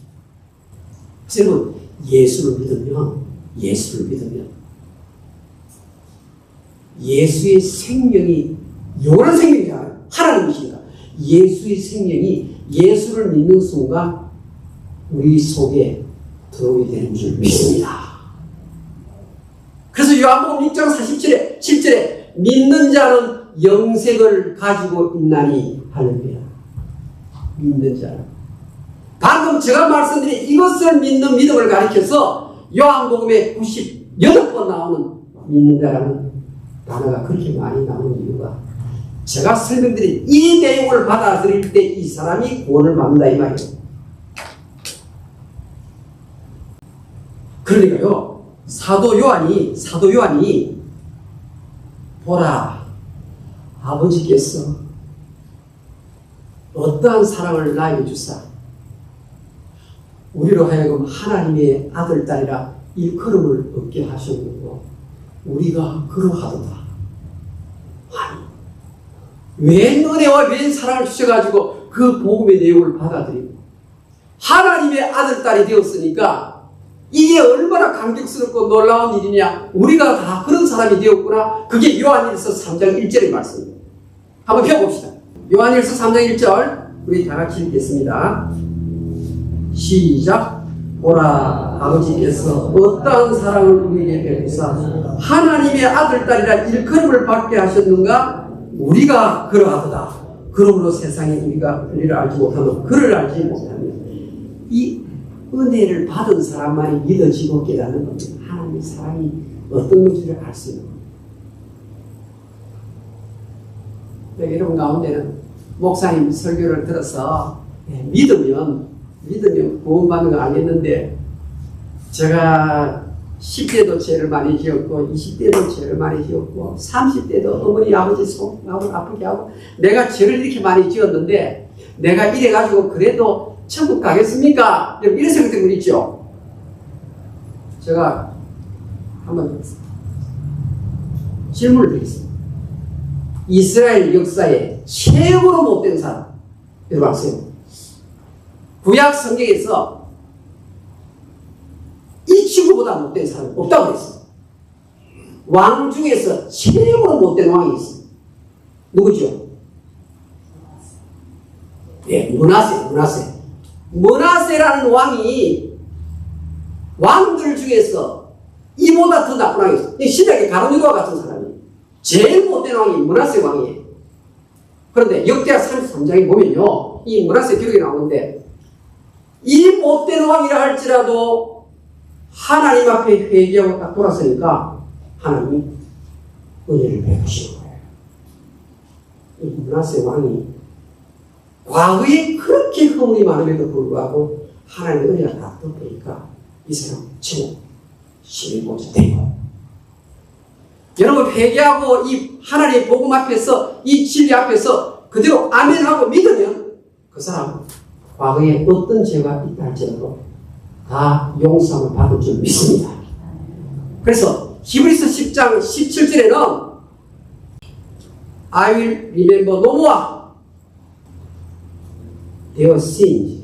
여러분 예수를 믿으면 예수의 생명이 영원한 생명이잖아요. 하나님이시니까 예수의 생명이 예수를 믿는 순간 우리 속에 들어오게 되는 줄 믿습니다. 그래서 요한복음 6장 47절에 믿는 자는 영생을 가지고 있나니 할렐루야. 믿는 자는 방금 제가 말씀드린 이것을 믿는 믿음을 가리켜서 요한복음에 98번 나오는 믿는다라는 단어가 그렇게 많이 나오는 이유가 제가 설명드린 이 내용을 받아들일 때 이 사람이 구원을 받는다 이 말이에요. 그러니까요 사도 요한이 보라 아버지께서 어떠한 사랑을 나에게 주사 우리로 하여금 하나님의 아들 딸이라 일컬음을 얻게 하셨고 우리가 그러하도다. 아니 웬 은혜와 웬 사랑을 주셔가지고 그 복음의 내용을 받아들이고 하나님의 아들 딸이 되었으니까 이게 얼마나 감격스럽고 놀라운 일이냐. 우리가 다 그런 사람이 되었구나. 그게 요한일서 3장 1절의 말씀입니다. 한번 펴봅시다. 요한일서 3장 1절 우리 다 같이 읽겠습니다. 시작. 보라 아버지께서 어떠한 사랑을 우리에게 베푸사 하나님의 아들 딸이라 일컬음을 받게 하셨는가? 우리가 그러하도다. 그러므로 세상에 우리가 그를 알지 못하면 그를 알지 못하면 이 은혜를 받은 사람만이 믿어지고 깨닫는 겁니다. 하나님의 사랑이 어떤 건지를 알 수 있는 겁니다. 여러분 가운데는 목사님 설교를 들어서 믿으면 구원받는 거 알겠는데 제가 10대도 죄를 많이 지었고 20대도 죄를 많이 지었고 30대도 어머니 아버지 속 마음을 아프게 하고 내가 죄를 이렇게 많이 지었는데 내가 이래가지고 그래도 천국 가겠습니까? 이런 생각 때문에 있죠. 제가 한번 질문을 드리겠습니다. 이스라엘 역사에 최고로 못된 사람 여러분 아세요? 구약 성경에서 이 친구보다 못된 사람이 없다고 했어요. 왕 중에서 최고로 못된 왕이 있어요. 누구죠? 예, 므낫세라는 왕이 왕들 중에서 이보다 더 나쁜 왕이 있어요. 신약의 가룟유다와 같은 사람이 제일 못된 왕이 므낫세 왕이에요. 그런데 역대하 33장에 보면요, 이 므낫세 기록이 나오는데 이 못된 왕이라 할지라도 하나님 앞에 회개하고 딱 돌아서니까 하나님이 은혜를 베푸시는 거예요. 이 므낫세 왕이 과거에 그렇게 허물이 많음에도 불구하고 하나님의 은혜가 다 덮으니까 이 사람 최고 시민보좌 되고, 여러분 회개하고 이 하나님의 복음 앞에서 이 진리 앞에서 그대로 아멘하고 믿으면 그 사람 과거에 어떤 죄가 있다 할지라도 다 용서함을 받을 줄 믿습니다. 그래서 히브리서 10장 17절에는 I will remember no more their sins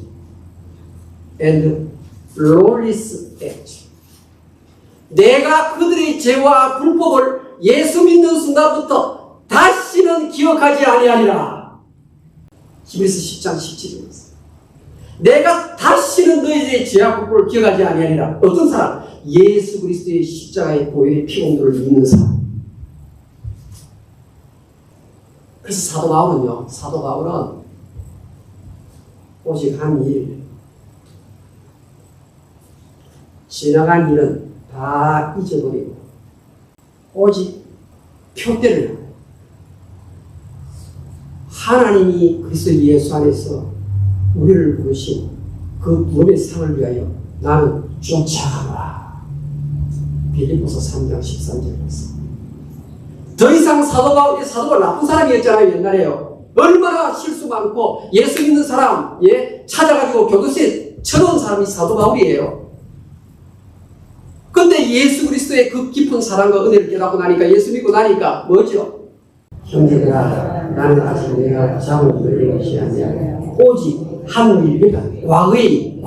and lawless acts. 내가 그들의 죄와 불법을 예수 믿는 순간부터 다시는 기억하지 아니하리라. 히브리서 10장 17절입니다. 내가 다시는 너희들의 죄와 불법을 기억하지 아니하리라. 어떤 사람? 예수 그리스도의 십자가의 보혈의 피공로를 믿는 사람. 그래서 사도 바울은 오직 한 일, 지나간 일은 다 잊어버리고 오직 표대를 하나님이 그리스도 예수 안에서 우리를 부르신 그 부름의 상을 위하여 나는 쫓아가라. 빌립보서 3장 13절에서 더 이상 사도가 나쁜 사람이었잖아요. 옛날에요. 얼마나 실수 많고 예수 믿는 사람 찾아가지고 교도소에 쳐넣은 사람이 사도 바울이에요. 근데 예수 그리스도의 그 깊은 사랑과 은혜를 깨닫고 나니까, 예수 믿고 나니까 뭐죠? 형제들아, 나는 아직 내가 잠을 들린 것이 아니라 오직 한 일, 그러니까 과거의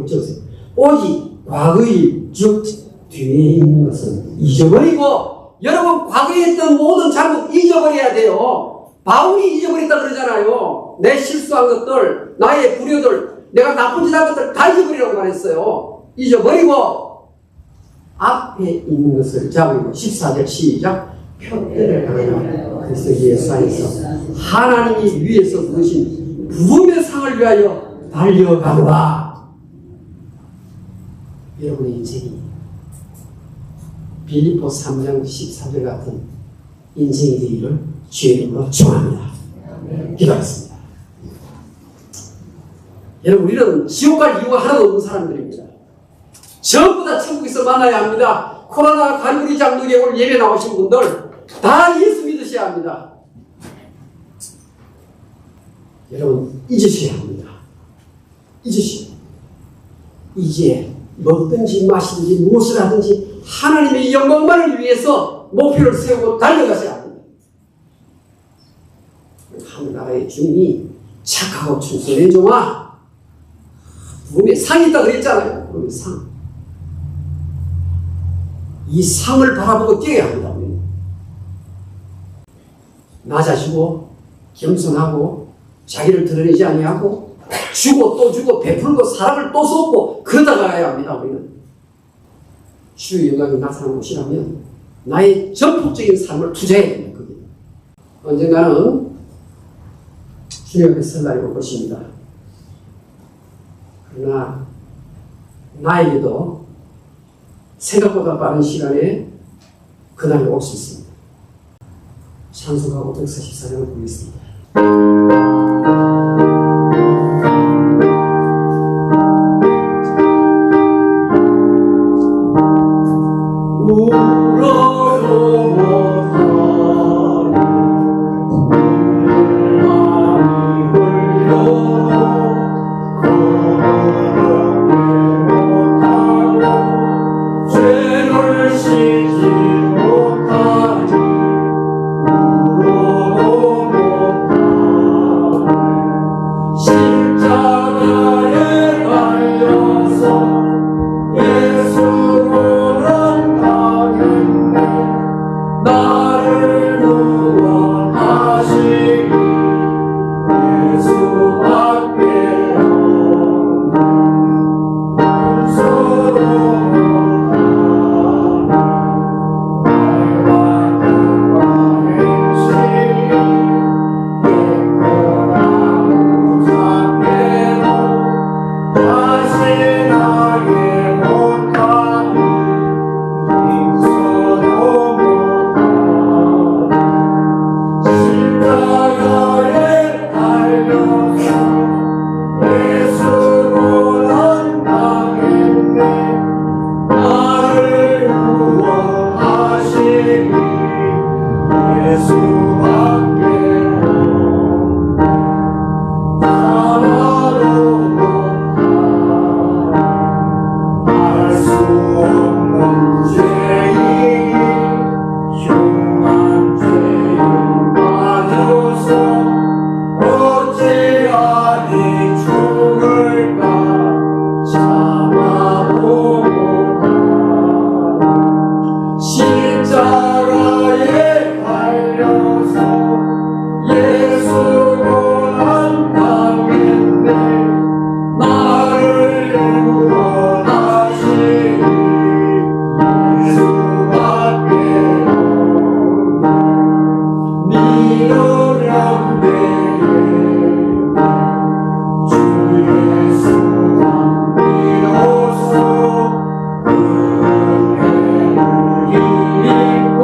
적으세요. 오직 과거의 즉 뒤에 있는 것은 잊어버리고, 여러분 과거에 했던 모든 잘못 잊어버려야 돼요. 바울이 잊어버렸다 그러잖아요. 내 실수한 것들, 나의 불효들, 내가 나쁜 짓 한 것들 다 잊어버리라고 말했어요. 잊어버리고 앞에 있는 것을 잡으고, 14절 시작. 표대를 향하여 그리스도 예수 안에서 하나님이 위에서 부르신 부름의 상을 위하여 달려가노라. 여러분의 인생이 빌립보 3장 14절 같은 인생이 되기를 주의 이름으로 축원합니다. 기도하겠습니다. 여러분, 우리는 지옥 갈 이유가 하나도 없는 사람들입니다. 전부 다 천국에서 만나야 합니다. 코로나 갈무리 장로에 오늘 예배 나오신 분들 다 예수 믿으셔야 합니다. 여러분, 잊으셔야 합니다. 이제 먹든지 마시든지 무엇을 하든지 하나님의 영광만을 위해서 목표를 세우고 달려가셔야 합니다. 하늘나라의 주님이 착하고 충성된 종아, 부름의 상이 있다 그랬잖아요. 부름의 상. 이 상을 바라보고 뛰어야 합니다. 낮아지고 겸손하고 자기를 드러내지 아니하고 주고 또 주고 베풀고 사랑을 또 쏟고 그러다가 가야 합니다. 우리는 주의 영광이 나타나는 곳이라면 나의 전폭적인 삶을 투자해야 됩니다. 그게 언젠가는 주님 앞에 설 날이 올 것입니다. 그러나 나에게도 생각보다 빠른 시간에 그날이 올 수 있습니다. 찬송가 544장을 보겠습니다. 울어도 못하는 마음이 흘러도 거룩하게 못하고 죄를 씻지 못하니 울어도 못하네 십자가에 달려서 예수는 당했네 나를 구원하시기 예수밖에 없네 서로 못하네 말과 행실이 예쁘다고 착해도 다시 나게 못하니 힘써도 못하네 십자가에 달려서 예수는 당했네 나를 구원하시기 예수밖에 없네 하나도 못하네 알 수 없는 죄인이 흉한 죄인 받아서 어찌하니 죽을까 참아도 못하네 십자가에 달려서 예수는 당했네 나를 구원하시니 예수밖에 없네 믿으면 되네 주 예수만 믿어서 은혜를 힘입고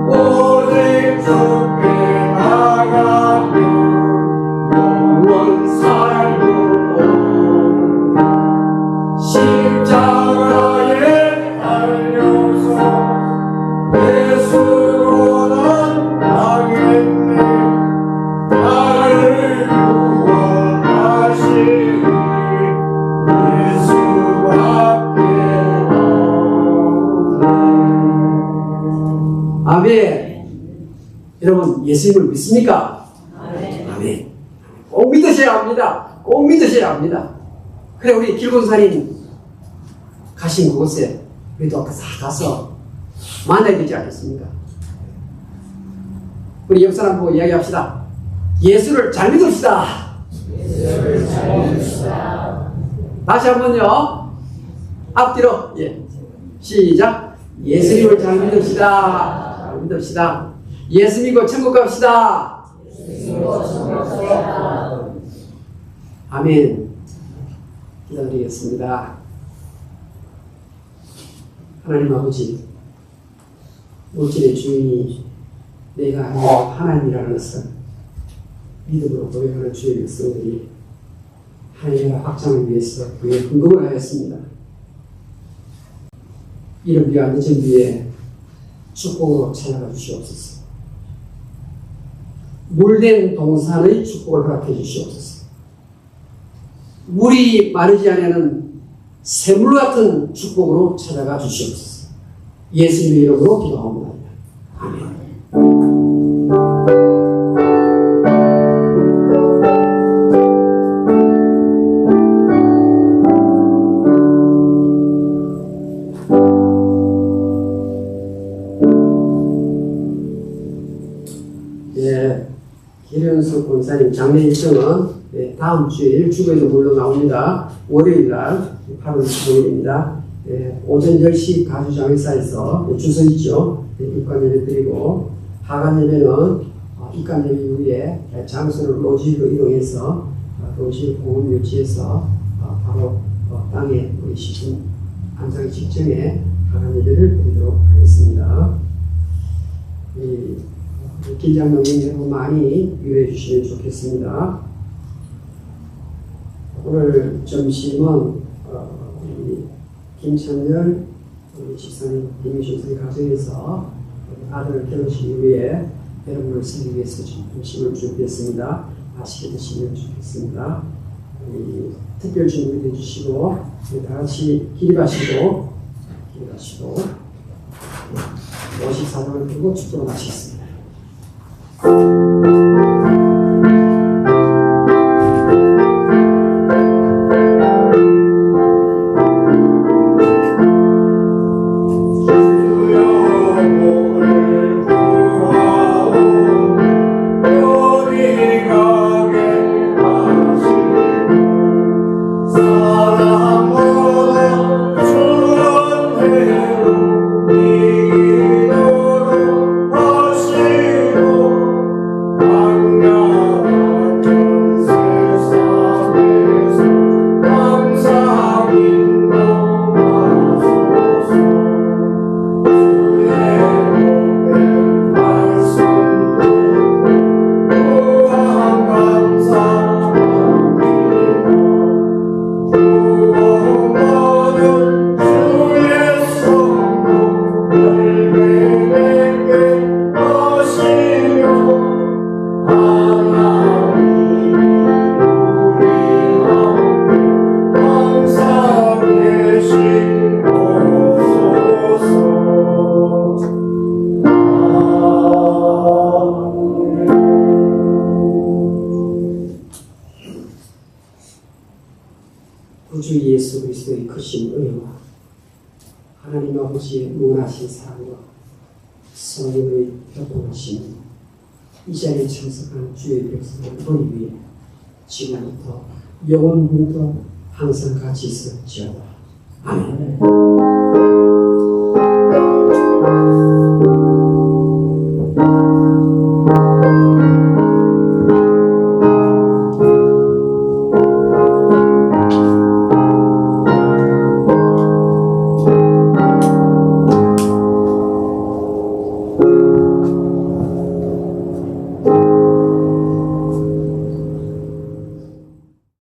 오직 주께 나가면 영원 살고 온다 십자가에 달려서 예수는 당했네 나를 구원하시니 예수밖에 없네 아멘 여러분 예수님을 믿습니까? 아멘 꼭 믿으셔야 합니다 꼭 믿으셔야 합니다 그래 우리 길곤사님 가신 그곳에 우리도 다 가서 만나야 되지 않겠습니까? 우리 옆 사람 보고 이야기합시다 예수를 잘 믿읍시다 다시 한번요 앞뒤로 시작 예수님을 잘 믿읍시다 잘 믿읍시다 예수 믿고 천국 갑시다 아멘 기도드리겠습니다 하나님 아버지 물질의 주인이 내가 아니고 하나님이라는 것을 믿음으로 고백하는 주의 백성들이 하나님의 확장을 위해서 그의 헌금을 하였습니다. 이를 위한 늦은 뒤에 축복으로 찾아가 주시옵소서. 물된 동산의 축복을 허락해 주시옵소서. 물이 마르지 않는 샘물 같은 축복으로 찾아가 주시옵소서. 예수님의 이름으로 기도합니다. 아멘. 김현수 권사님 장례 일정은 다음 주일 주거에서 물론 나옵니다. 월요일날 8월 15일입니다. 오전 10시 가주장회사에서 주소 있죠. 입관 예배 드리고 하간 예배는 입관 예배 이후에 장소를 로지로 이동해서 로지 공원 유치해서 바로 땅에 우리 시신 안상의 직전에 하간 예배를 드리도록 하겠습니다. 긴장 명령 여러분 많이 유의해 주시면 좋겠습니다. 오늘 점심은 김찬열 우리 집사님, 김미준 선생 가정에서 아들을 결혼식 이후에 여러분을 살기 위해서 점심을 준비했습니다. 맛있게 드시면 좋겠습니다. 특별 준비도 해주시고 다 같이 기립하시고 54장을 들고 축도를 마치겠습니다. 구주 예수 그리스도의 크신 은혜와 하나님 아버지의 무한하신 사랑과 성령의 교통하심 이 자리에 참석한 주의 백성을 우리 위해 지금부터 영원부터 항상 같이 있을지어다. 아멘.